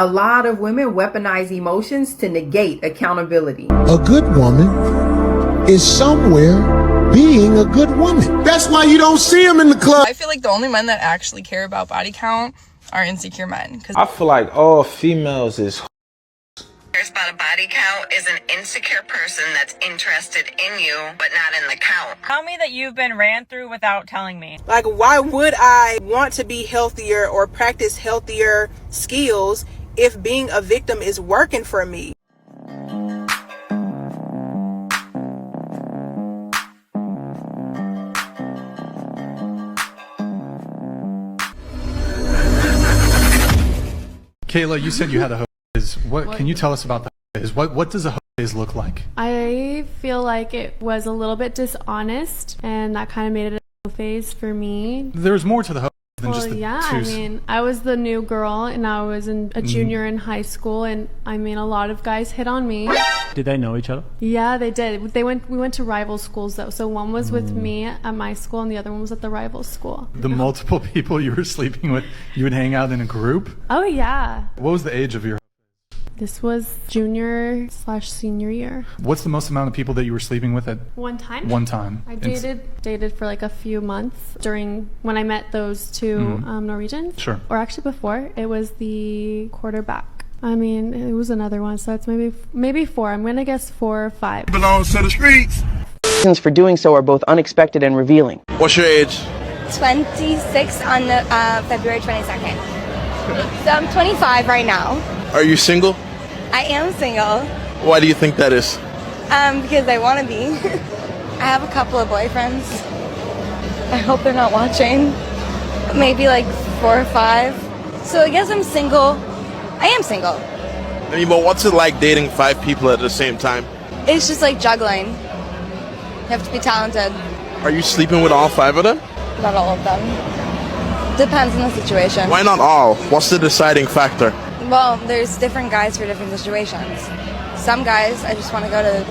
A lot of women weaponize emotions to negate accountability. A good woman is somewhere being a good woman. That's why you don't see them in the club. I feel like the only men that actually care about body count are insecure men. I feel like all females is cares about a body count is an insecure person that's interested in you, but not in the count. Tell me that you've been ran through without telling me. Like, why would I want to be healthier or practice healthier skills if being a victim is working for me? Kayla, you said you had a hoe phase. What can you tell us about the hoe phase? What does a hoe phase look like? I feel like it was a little bit dishonest, and that kind of made it a hoe phase for me. There's more to the hoe than Well, just the yeah, two. I mean, I was the new girl, and I was a junior in high school, and I mean, a lot of guys hit on me. Did they know each other? Yeah, they did. We went to rival schools though. So one was with me at my school, and the other one was at the rival school. The multiple people you were sleeping with, you would hang out in a group? Oh yeah. What was the age of your? This was junior/senior year. What's the most amount of people that you were sleeping with at One time. one time? I dated for like a few months during when I met those two Norwegians. Sure. Or actually before, it was the quarterback. I mean, it was another one, so it's maybe 4. I'm gonna guess 4 or 5. Belongs to the streets. Reasons for doing so are both unexpected and revealing. What's your age? 26 on the February 22nd. So I'm 25 right now. Are you single? I am single. Why do you think that is? Because I want to be. I have a couple of boyfriends. I hope they're not watching. Maybe like 4 or 5. So I guess I'm single. I am single. I mean, but what's it like dating 5 people at the same time? It's just like juggling. You have to be talented. Are you sleeping with all 5 of them? Not all of them. Depends on the situation. Why not all? What's the deciding factor? Well, there's different guys for different situations. Some guys, I just want to go to...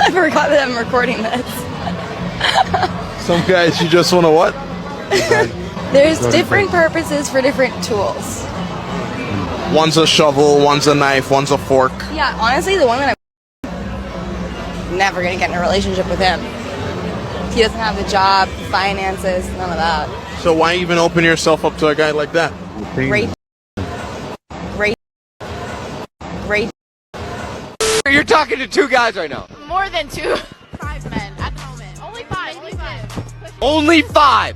I forgot that I'm recording this. Some guys you just want to what? There's different purposes for different tools. One's a shovel, one's a knife, one's a fork. Yeah, honestly, the one that I'm never going to get in a relationship with him. He doesn't have the job, the finances, none of that. So why even open yourself up to a guy like that? Great. You're talking to 2 guys right now. More than 2. 5 men at the moment. Only 5. Only 5. Only 5.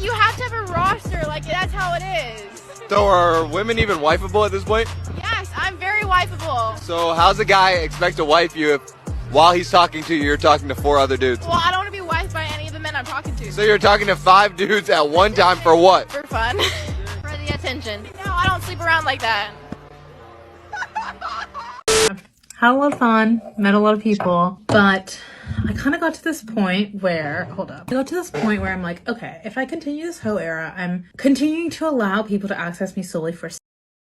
You have to have a roster. Like, that's how it is. So are women even wifeable at this point? Yes, I'm very wifeable. So how's a guy expect to wife you if while he's talking to you, you're talking to 4 other dudes? Well, I don't want to be wifed by any of the men I'm talking to. So you're talking to 5 dudes at one time for what? For fun. For the attention. No, I don't sleep around like that. Had a lot of fun, met a lot of people, but I kind of got to this point where, I got to this point where I'm like, okay, if I continue this whole era, I'm continuing to allow people to access me solely for sex.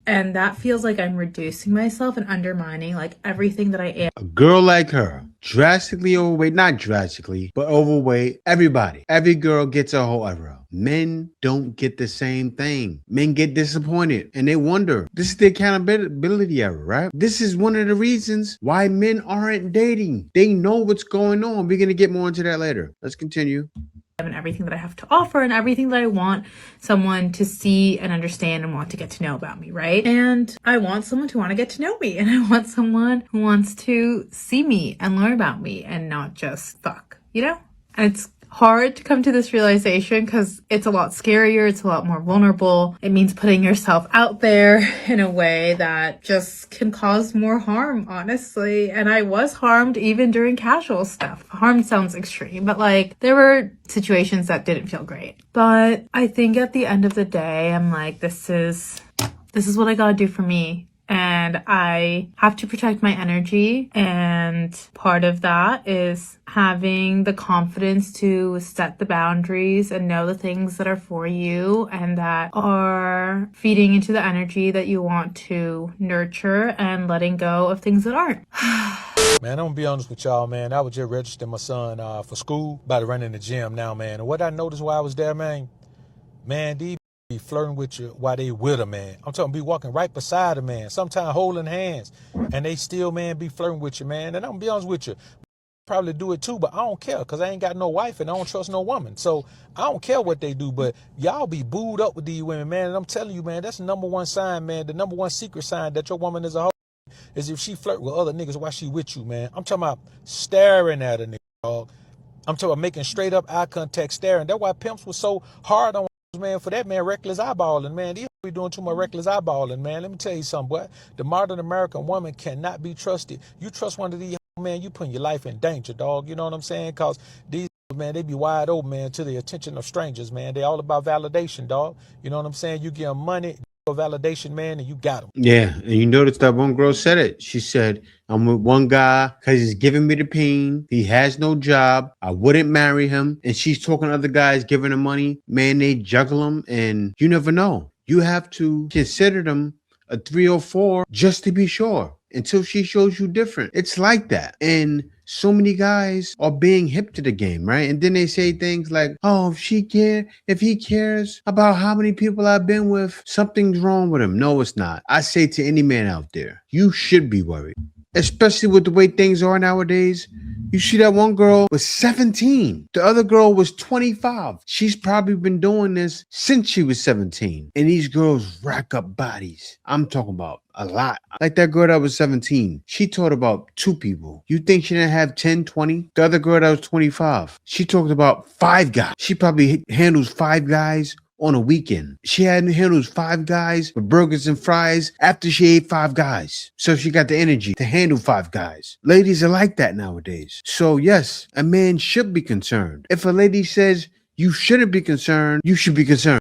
And that feels like I'm reducing myself and undermining like everything that I am. A girl like her, drastically overweight, not drastically, but overweight. Every girl gets a whole era. Men don't get the same thing. Men get disappointed and they wonder. This is the accountability era, right? This is one of the reasons why men aren't dating. They know what's going on. We're going to get more into that later. Let's continue. And everything that I have to offer and everything that I want someone to see and understand and want to get to know about me, right? And I want someone to want to get to know me, and I want someone who wants to see me and learn about me and not just fuck, you know? And it's hard to come to this realization because it's a lot scarier, it's a lot more vulnerable. It means putting yourself out there in a way that just can cause more harm, honestly. And I was harmed even during casual stuff. Harm sounds extreme, but like there were situations that didn't feel great. But I think at the end of the day, I'm like, this is what I gotta do for me. And I have to protect my energy. And part of that is having the confidence to set the boundaries and know the things that are for you and that are feeding into the energy that you want to nurture and letting go of things that aren't. Man, I'm gonna be honest with y'all, man. I was just registering my son for school, about to run in the gym now, man. And what I noticed while I was there, man, these be flirting with you while they with a man. I'm talking be walking right beside a man, sometimes holding hands, and they still, man, be flirting with you, man. And I'm gonna be honest with you, probably do it too, but I don't care because I ain't got no wife and I don't trust no woman. So I don't care what they do, but y'all be booed up with these women, man. And I'm telling you, man, that's the number one sign, man. The number one secret sign that your woman is a hoe is if she flirt with other niggas while she with you, man. I'm talking about staring at a nigga, dog. I'm talking about making straight up eye contact, staring. That's why pimps was so hard on man for that, man. Reckless eyeballing, man. These be doing too much reckless eyeballing, man. Let me tell you something, boy. The modern American woman cannot be trusted. You trust one of these, man, you putting your life in danger, dog. You know what I'm saying? Because these, man, they be wide open, man, to the attention of strangers, man. They all about validation, dog. You know what I'm saying? You give them money, validation, man, and you got them. Yeah, and you notice that one girl said it. She said, I'm with one guy because he's giving me the peen. He has no job. I wouldn't marry him. And she's talking to other guys giving him money. Man, they juggle him, and you never know. You have to consider them a 3 or 4 just to be sure until she shows you different. It's like that. And so many guys are being hip to the game, right? And then they say things like, oh, if he cares about how many people I've been with, something's wrong with him. No, it's not. I say to any man out there, you should be worried, especially with the way things are nowadays. You see that one girl was 17. The other girl was 25. She's probably been doing this since she was 17. And these girls rack up bodies. I'm talking about a lot. Like that girl that was 17. She talked about 2 people. You think she didn't have 10, 20? The other girl that was 25. She talked about 5 guys. She probably handles 5 guys on a weekend. She hadn't handled 5 guys with burgers and fries after she ate 5 guys. So she got the energy to handle 5 guys. Ladies are like that nowadays. So yes, a man should be concerned. If a lady says you shouldn't be concerned, you should be concerned.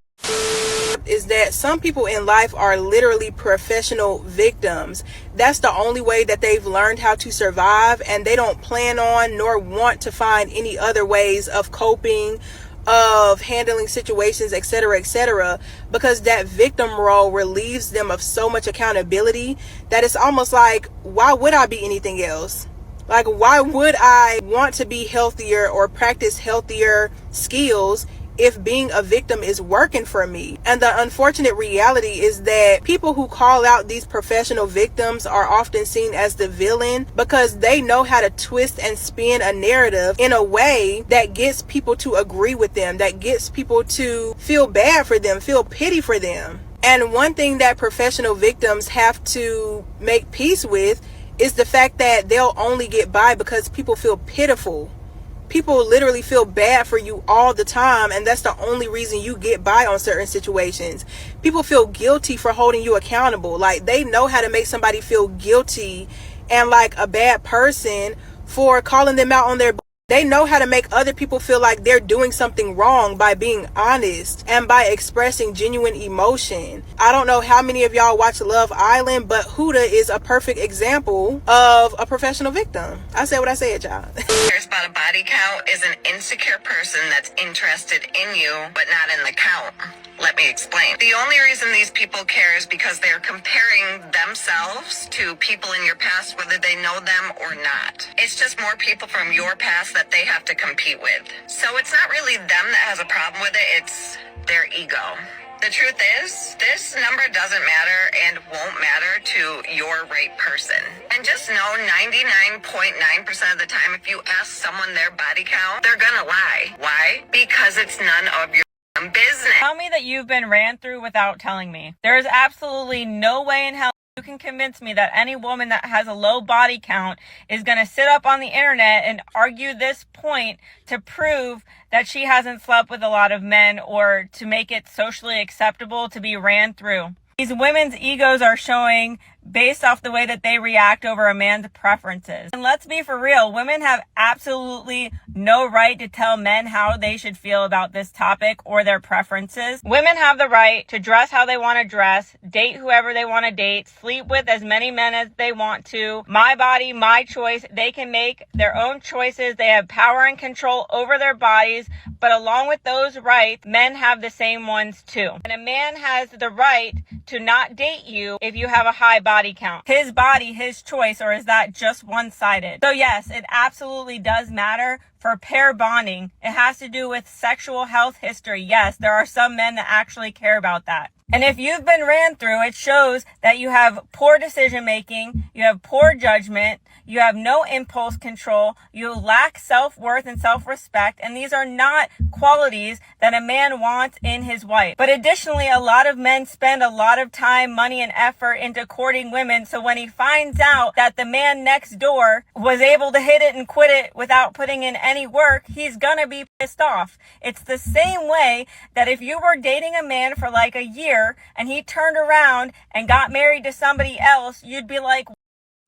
Is that some people in life are literally professional victims. That's the only way that they've learned how to survive, and they don't plan on nor want to find any other ways of coping, of handling situations, etc., because that victim role relieves them of so much accountability that it's almost like, why would I be anything else? Like, why would I want to be healthier or practice healthier skills if being a victim is working for me? And the unfortunate reality is that people who call out these professional victims are often seen as the villain because they know how to twist and spin a narrative in a way that gets people to agree with them, that gets people to feel bad for them, feel pity for them. And one thing that professional victims have to make peace with is the fact that they'll only get by because people feel pitiful. People literally feel bad for you all the time, and that's the only reason you get by on certain situations. People feel guilty for holding you accountable. Like, they know how to make somebody feel guilty and like a bad person for calling them out on their. They know how to make other people feel like they're doing something wrong by being honest and by expressing genuine emotion. I don't know how many of y'all watch Love Island, but Huda is a perfect example of a professional victim. I said what I said, y'all. Cares about a body count is an insecure person that's interested in you, but not in the count. Let me explain. The only reason these people care is because they're comparing themselves to people in your past, whether they know them or not. It's just more people from your past that they have to compete with. So it's not really them that has a problem with it, it's their ego. The truth is, this number doesn't matter and won't matter to your right person. And just know 99.9% of the time, if you ask someone their body count, they're gonna lie. Why? Because it's none of your business. Tell me that you've been ran through without telling me. There is absolutely no way in hell you can convince me that any woman that has a low body count is going to sit up on the internet and argue this point to prove that she hasn't slept with a lot of men or to make it socially acceptable to be ran through. These women's egos are showing based off the way that they react over a man's preferences. And let's be for real, women have absolutely no right to tell men how they should feel about this topic or their preferences. Women have the right to dress how they want to dress, date whoever they want to date, sleep with as many men as they want to. My body, my choice. They can make their own choices. They have power and control over their bodies. But along with those rights, men have the same ones too. And a man has the right to not date you if you have a high body body count? His body, his choice, or is that just one-sided? So yes, it absolutely does matter for pair bonding. It has to do with sexual health history. Yes, there are some men that actually care about that. And if you've been ran through, it shows that you have poor decision making, you have poor judgment, you have no impulse control, you lack self-worth and self-respect, and these are not qualities that a man wants in his wife. But additionally, a lot of men spend a lot of time, money, and effort into courting women, so when he finds out that the man next door was able to hit it and quit it without putting in any work, he's gonna be pissed off. It's the same way that if you were dating a man for like a year and he turned around and got married to somebody else, you'd be like,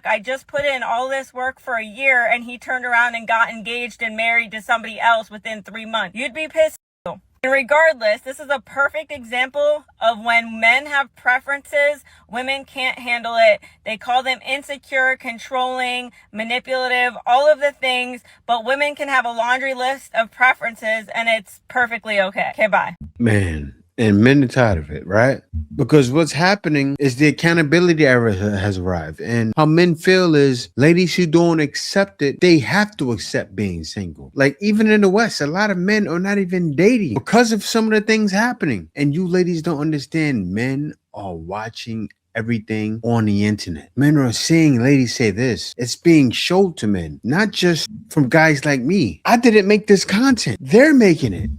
I just put in all this work for a year and he turned around and got engaged and married to somebody else within 3 months. You'd be pissed. And regardless, this is a perfect example of when men have preferences, women can't handle it. They call them insecure, controlling, manipulative, all of the things, but women can have a laundry list of preferences and it's perfectly okay. Okay, bye. Man, and men are tired of it, right? Because what's happening is the accountability era has arrived. And how men feel is ladies who don't accept it, they have to accept being single. Like even in the West, a lot of men are not even dating because of some of the things happening. And you ladies don't understand, men are watching everything on the internet. Men are seeing ladies say this. It's being showed to men, not just from guys like me. I didn't make this content. They're making it.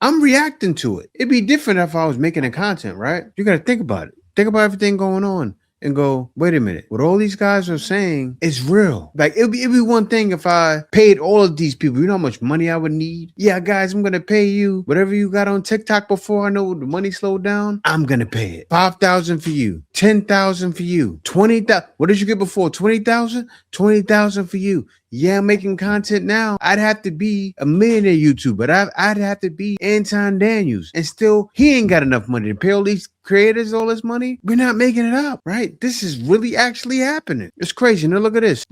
I'm reacting to it. It'd be different if I was making the content, right? You got to think about it. Think about everything going on and go, wait a minute. What all these guys are saying is real. Like it'd be one thing if I paid all of these people. You know how much money I would need? Yeah, guys, I'm going to pay you whatever you got on TikTok before I know the money slowed down. I'm going to pay it. 5,000 for you. 10,000 for you. 20,000. What did you get before? 20,000? 20,000 for you. Yeah, I'm making content now. I'd have to be a millionaire YouTuber. I'd have to be Anton Daniels. And still, he ain't got enough money to pay all these creators all this money. We're not making it up, right? This is really actually happening. It's crazy. Now look at this.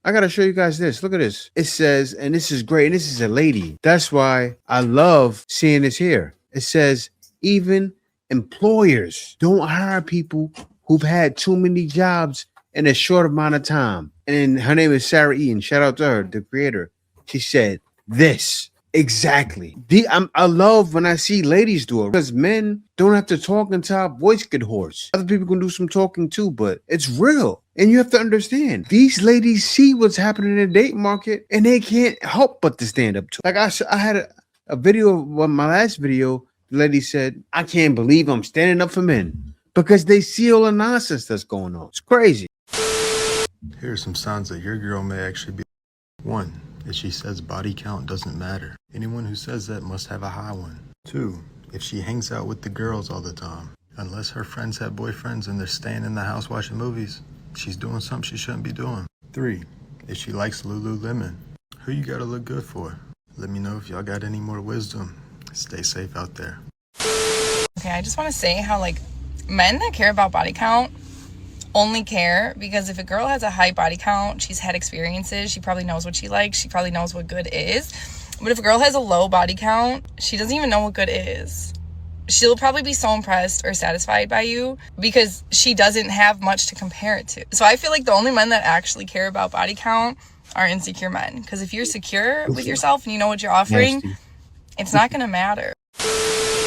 I got to show you guys this. Look at this. It says, and this is great, and this is a lady. That's why I love seeing this here. It says, even employers don't hire people who've had too many jobs in a short amount of time. And her name is Sarah Eaton. Shout out to her, the creator. She said this. Exactly. I love when I see ladies do it because men don't have to talk until our voice get hoarse. Other people can do some talking too, but it's real. And you have to understand, these ladies see what's happening in the date market and they can't help but to stand up to it. Like I had a video of my last video. The lady said, I can't believe I'm standing up for men because they see all the nonsense that's going on. It's crazy. Here are some signs that your girl may actually be. 1, if she says body count doesn't matter. Anyone who says that must have a high one. 2, if she hangs out with the girls all the time. Unless her friends have boyfriends and they're staying in the house watching movies, she's doing something she shouldn't be doing. 3, if she likes Lululemon. Who you gotta look good for? Let me know if y'all got any more wisdom. Stay safe out there. Okay, I just want to say how like men that care about body count only care because if a girl has a high body count, she's had experiences, she probably knows what she likes, she probably knows what good is. But if a girl has a low body count, she doesn't even know what good is. She'll probably be so impressed or satisfied by you because she doesn't have much to compare it to. So I feel like the only men that actually care about body count are insecure men, because if you're secure with yourself and you know what you're offering, it's not gonna matter.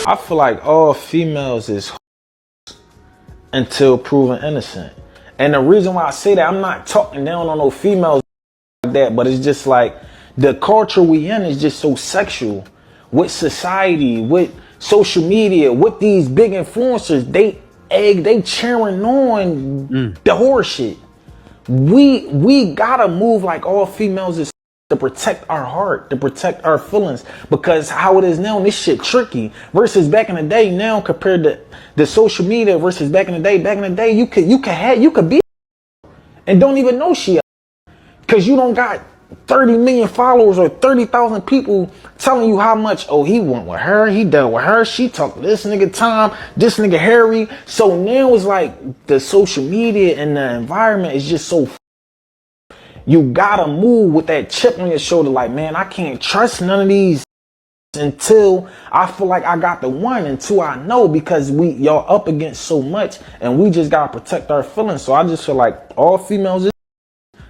I feel like all females is until proven innocent. And the reason why I say that, I'm not talking down on no females like that, but it's just like the culture we in is just so sexual. With society, with social media, with these big influencers, they cheering on the horse shit. We gotta move like all females is to protect our heart, to protect our feelings, because how it is now, this shit tricky versus back in the day. Now compared to the social media versus back in the day, you could be and don't even know shit because you don't got 30 million followers or 30,000 people telling you how much, oh, he went with her, he dealt with her, she talked to this nigga Tom, this nigga Harry. So now it's like the social media and the environment is just so you gotta move with that chip on your shoulder like, man, I can't trust none of these until I feel like I got the one, until I know, because y'all up against so much and we just gotta protect our feelings. So I just feel like all females is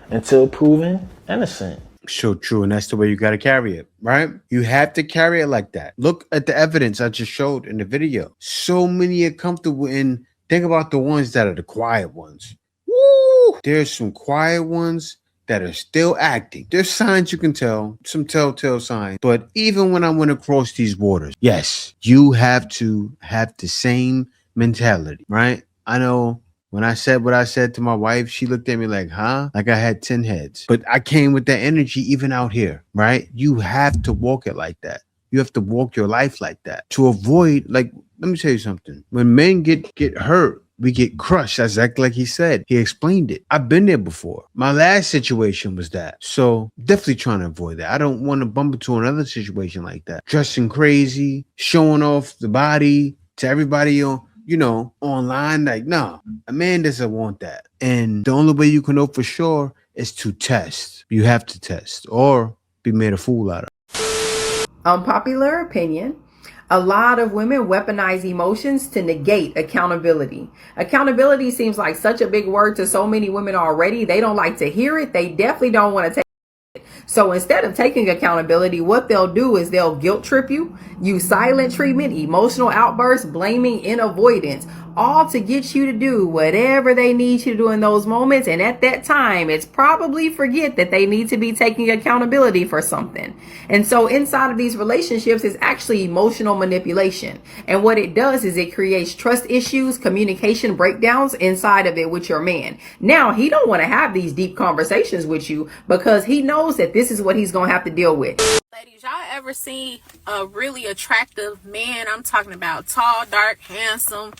until proven innocent. So true, and that's the way you got to carry it, right? You have to carry it like that. Look at the evidence I just showed in the video. So many are comfortable in. Think about the ones that are the quiet ones. Woo! There's some quiet ones that are still acting. There's signs you can tell, some telltale signs. But even when I went across these waters, yes, you have to have the same mentality, right? I know. When I said what I said to my wife, she looked at me like, huh? Like I had 10 heads. But I came with that energy even out here, right? You have to walk it like that. You have to walk your life like that to avoid, like, let me tell you something. When men get hurt, we get crushed. That's exactly like he said. He explained it. I've been there before. My last situation was that. So definitely trying to avoid that. I don't want to bump into another situation like that. Dressing crazy, showing off the body to everybody on, online, like, no, a man doesn't want that. And the only way you can know for sure is to test. You have to test or be made a fool out of. Unpopular opinion. A lot of women weaponize emotions to negate accountability. Accountability seems like such a big word to so many women already. They don't like to hear it. They definitely don't want to take it. So instead of taking accountability, what they'll do is they'll guilt trip you, use silent treatment, emotional outbursts, blaming, and avoidance, all to get you to do whatever they need you to do in those moments. And at that time, it's probably forget that they need to be taking accountability for something. And so inside of these relationships is actually emotional manipulation. And what it does is it creates trust issues, communication breakdowns inside of it with your man. Now, he don't want to have these deep conversations with you because he knows that this is what he's going to have to deal with. Ladies, y'all ever seen a really attractive man? I'm talking about tall, dark, handsome,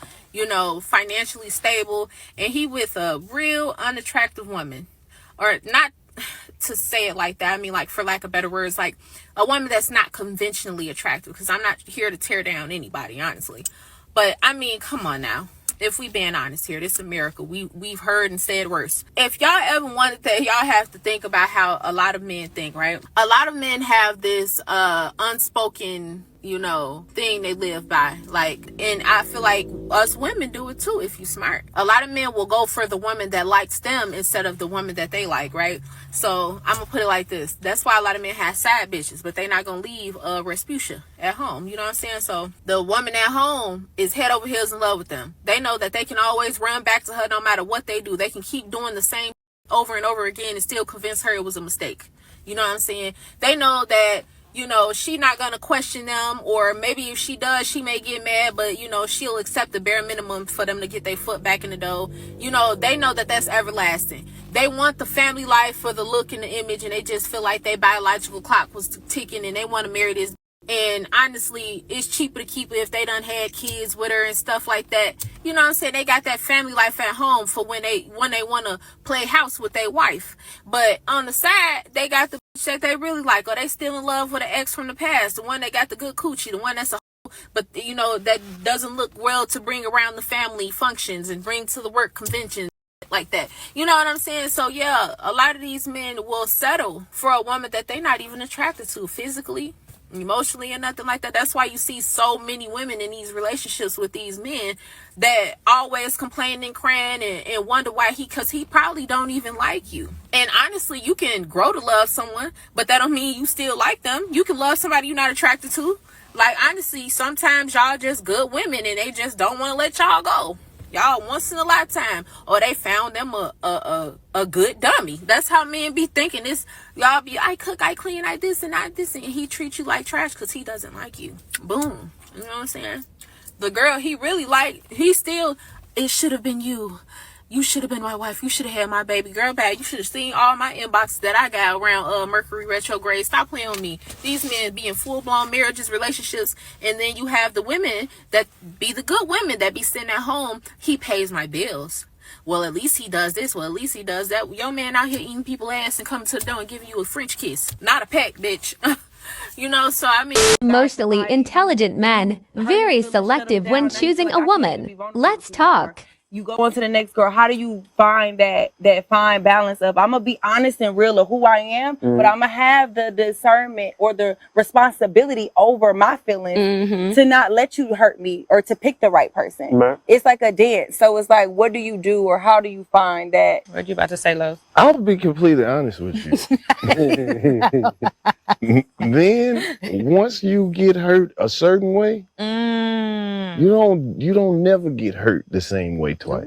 financially stable, and he with a real unattractive woman. Or not to say it like that, I mean, like, for lack of better words, like a woman that's not conventionally attractive, because I'm not here to tear down anybody, honestly. But I mean, come on now. If we being honest here, this is America. We've heard and said worse. If y'all ever wanted that, y'all have to think about how a lot of men think, right? A lot of men have this unspoken, thing they live by. And I feel like us women do it too if you smart. A lot of men will go for the woman that likes them instead of the woman that they like, right? So I'm gonna put it like this. That's why a lot of men have side bitches, but they not gonna leave Respucia at home. You know what I'm saying? So the woman at home is head over heels in love with them. They know that they can always run back to her no matter what they do. They can keep doing the same over and over again and still convince her it was a mistake. You know what I'm saying? They know that she not gonna question them, or maybe if she does, she may get mad, but she'll accept the bare minimum for them to get their foot back in the door. They know that that's everlasting. They want the family life for the look and the image, and they just feel like their biological clock was ticking, and they want to marry this. And honestly, it's cheaper to keep it if they done had kids with her and stuff like that. You know what I'm saying? They got that family life at home for when they want to play house with their wife. But on the side, they got the that they really like, or they still in love with an ex from the past, the one that got the good coochie, the one that's a but that doesn't look well to bring around the family functions and bring to the work conventions like that. You know what I'm saying? So yeah, a lot of these men will settle for a woman that they're not even attracted to physically, emotionally, or nothing like that. That's why you see so many women in these relationships with these men that always complain and crying and wonder why because he probably don't even like you. And honestly, you can grow to love someone, but that don't mean you still like them. You can love somebody you're not attracted to. Like, honestly, sometimes y'all just good women and they just don't want to let y'all go. Y'all once in a lifetime, or they found them a good dummy. That's how men be thinking. This y'all be, I cook, I clean, I this and I this, and he treats you like trash because he doesn't like you. Boom. You know what I'm saying? The girl he really liked, he still, it should have been you. You should have been my wife. You should have had my baby. Girl, bad. You should have seen all my inboxes that I got around Mercury retrograde. Stop playing with me. These men be in full-blown marriages, relationships, and then you have the women that be the good women that be sitting at home. He pays my bills. Well, at least he does this. Well, at least he does that. Your man out here eating people's ass and coming to the door and giving you a French kiss. Not a peck, bitch. So I mean, Emotionally intelligent men, very selective when choosing a woman. Let's talk. you go on to the next girl. How do you find that fine balance of, I'm gonna be honest and real of who I am, but I'm gonna have the discernment or the responsibility over my feelings to not let you hurt me or to pick the right person. It's like a dance. So it's like, what do you do, or how do you find that? What you about to say, love? I'll be completely honest with you. Then once you get hurt a certain way, you don't never get hurt the same way twice.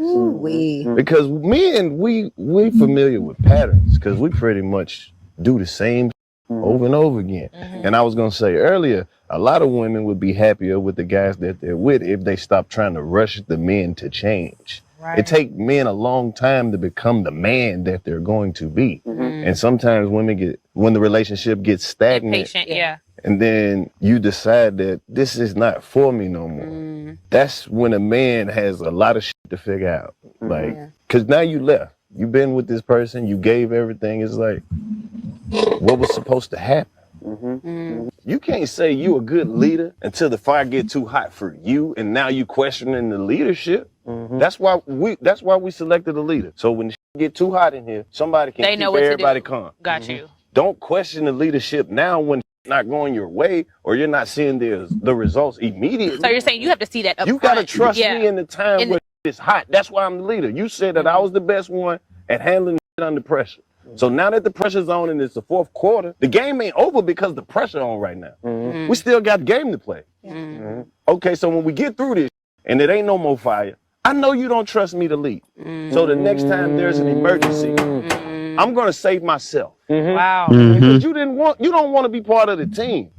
Because men, we familiar with patterns because we pretty much do the same over and over again. And I was gonna say earlier, a lot of women would be happier with the guys that they're with if they stop trying to rush the men to change. It takes men a long time to become the man that they're going to be. And sometimes women when the relationship gets stagnant, Patient, and then you decide that this is not for me no more. That's when a man has a lot of shit to figure out. Like, cause now you left. You've been with this person, you gave everything. It's like, what was supposed to happen? You can't say you a good leader until the fire get too hot for you, and now you questioning the leadership. That's why we selected a leader. So when shit get too hot in here, somebody can keep everybody calm. Got you. Don't question the leadership now when not going your way or you're not seeing the results immediately. So you're saying you have to see that up You front. gotta trust me in the time when it's hot. That's why I'm the leader. You said that I was the best one at handling shit under pressure. So now that the pressure's on and it's the fourth quarter, the game ain't over because the pressure on right now. We still got the game to play. Okay, so when we get through this and it ain't no more fire, I know you don't trust me to lead. So the next time there's an emergency, I'm gonna save myself. Wow. Because you don't want to be part of the team.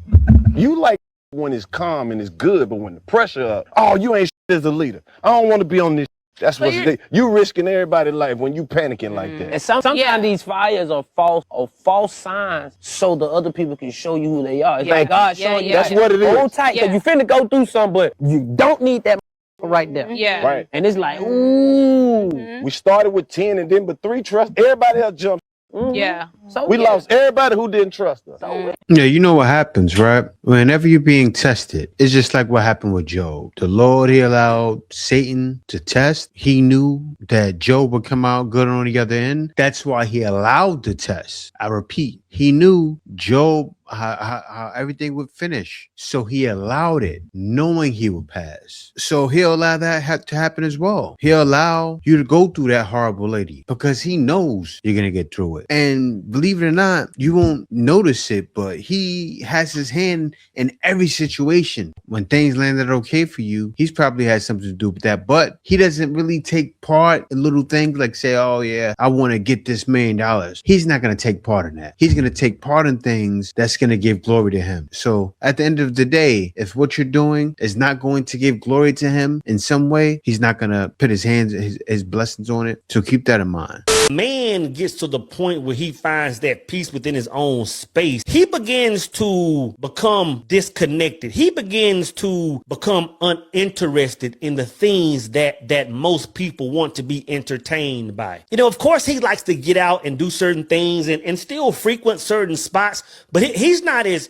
You like when it's calm and it's good, but when the pressure up, oh, you ain't shit as a leader. I don't want to be on this. That's what you risking everybody's life when you panicking like that. And sometimes these fires are false signs so the other people can show you who they are. It's like God showing you. That's what it is. Hold tight, because you finna go through something, but you don't need that right there. Yeah. Right. And it's like, ooh. We started with 10 and then but 3 trust. Everybody else jumped. Yeah. So we lost everybody who didn't trust us. Yeah, you know what happens, right? Whenever you're being tested, it's just like what happened with Job. The Lord, he allowed Satan to test. He knew that Job would come out good on the other end. That's why he allowed the test. I repeat, he knew Job, how everything would finish. So he allowed it, knowing he would pass. So he'll allow that to happen as well. He'll allow you to go through that horrible lady because he knows you're going to get through it. And believe it or not, you won't notice it, but he has his hand in every situation. When things landed okay for you, he's probably had something to do with that. But he doesn't really take part in little things like say, oh yeah, I want to get this $1 million. He's not going to take part in that. He's going to take part in things that's going to give glory to him. So at the end of the day, if what you're doing is not going to give glory to him in some way, he's not going to put his hands, his blessings on it. So keep that in mind. Man gets to the point where he finds that peace within his own space. He begins to become disconnected. He begins to become uninterested in the things that most people want to be entertained by. You know, of course, he likes to get out and do certain things and still frequent certain spots, but he's not as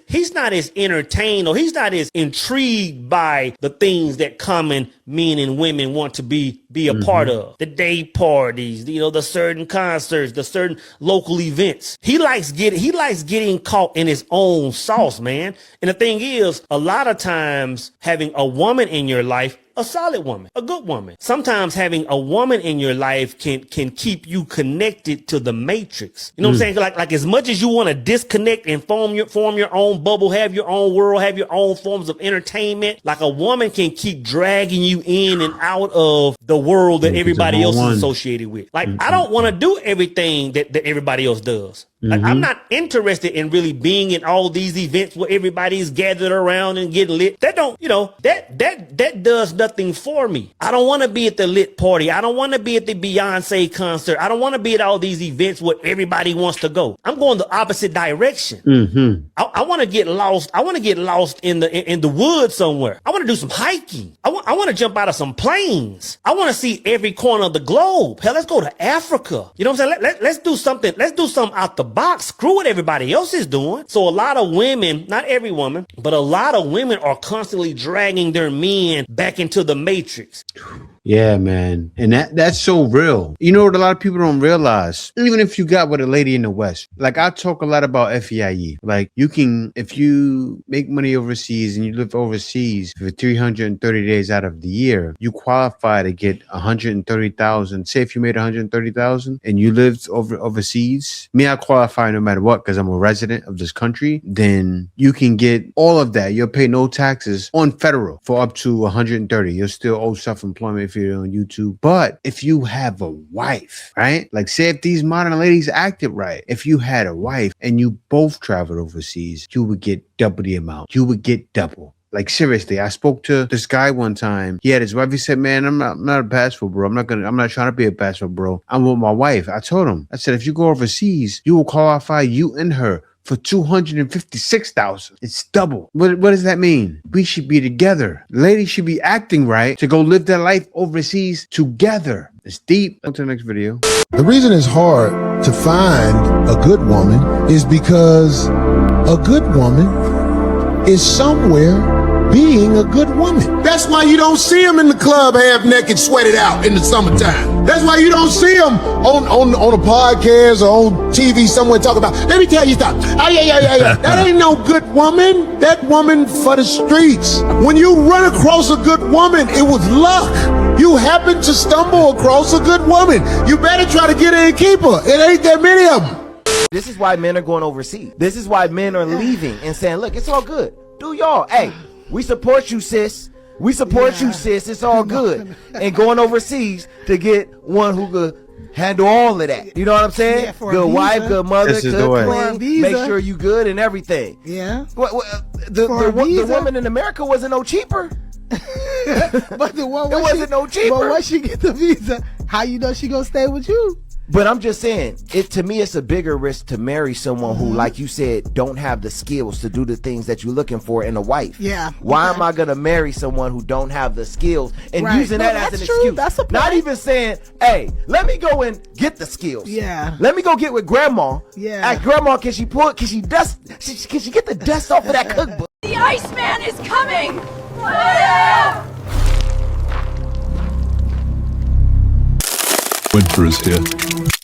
entertained or he's not as intrigued by the things that common men and women want to be a part of. The day parties, the certain concerts, the certain local events. He likes getting caught in his own sauce, man. And the thing is, a lot of times having a woman in your life, a solid woman, a good woman. Sometimes having a woman in your life can keep you connected to the matrix. You know what I'm saying? Like as much as you want to disconnect and form your own bubble, have your own world, have your own forms of entertainment, like a woman can keep dragging you in and out of the world that everybody else is associated with. Like I don't want to do everything that everybody else does. Like I'm not interested in really being in all these events where everybody's gathered around and getting lit. That don't, that does nothing for me. I don't want to be at the lit party. I don't want to be at the Beyonce concert. I don't want to be at all these events where everybody wants to go. I'm going the opposite direction. I want to get lost. I want to get lost in the woods somewhere. I want to do some hiking. I want to jump out of some planes. I want to see every corner of the globe. Hell, let's go to Africa. You know what I'm saying? Let's do something. Let's do something out the box. Screw what everybody else is doing. So a lot of women, not every woman, but a lot of women are constantly dragging their men back into the matrix. Yeah, man. And that's so real. You know what a lot of people don't realize? Even if you got with a lady in the West, like I talk a lot about FEIE. Like you can, if you make money overseas and you live overseas for 330 days out of the year, you qualify to get 130,000. Say if you made 130,000 and you lived overseas, I qualify no matter what because I'm a resident of this country, then you can get all of that. You'll pay no taxes on federal for up to 130. You'll still owe self-employment if you're on YouTube. But if you have a wife, right? Like say if these modern ladies acted right, if you had a wife and you both traveled overseas, you would get double the amount. You would get double. Like seriously, I spoke to this guy one time. He had his wife. He said, "Man, I'm not a passport bro. I'm not trying to be a passport bro. I'm with my wife." I told him, I said, if you go overseas, you will qualify you and her for 256,000. It's double. What does that mean? We should be together. Ladies should be acting right to go live their life overseas together. It's deep. On to the next video. The reason it's hard to find a good woman is because a good woman is somewhere being a good woman. That's why you don't see them in the club half naked, sweated out in the summertime. That's why you don't see them on a podcast or on TV somewhere talking about, let me tell you something. That ain't no good woman. That woman for the streets. When you run across a good woman, it was luck. You happen to stumble across a good woman. You better try to get her and keep her. It ain't that many of them. This is why men are going overseas. This is why men are leaving and saying, look, it's all good. Do y'all. Hey, we support you, sis. We support you, sis. It's all good. And going overseas to get one who could handle all of that. You know what I'm saying? Yeah, good wife, good mother, For a good visa. make sure you good and everything. Yeah. The woman in America wasn't no cheaper. But the one it wasn't no cheaper. But once she get the visa, how you know she gonna stay with you? But I'm just saying, to me, it's a bigger risk to marry someone who, like you said, don't have the skills to do the things that you're looking for in a wife. Yeah. Why am I gonna marry someone who don't have the skills and Right. using No, that as that's an true. excuse? That's a point. Not even saying, hey, let me go and get the skills. Yeah. Let me go get with grandma. Yeah. At grandma, can she get the dust off of that cookbook? The Iceman is coming! Winter is here.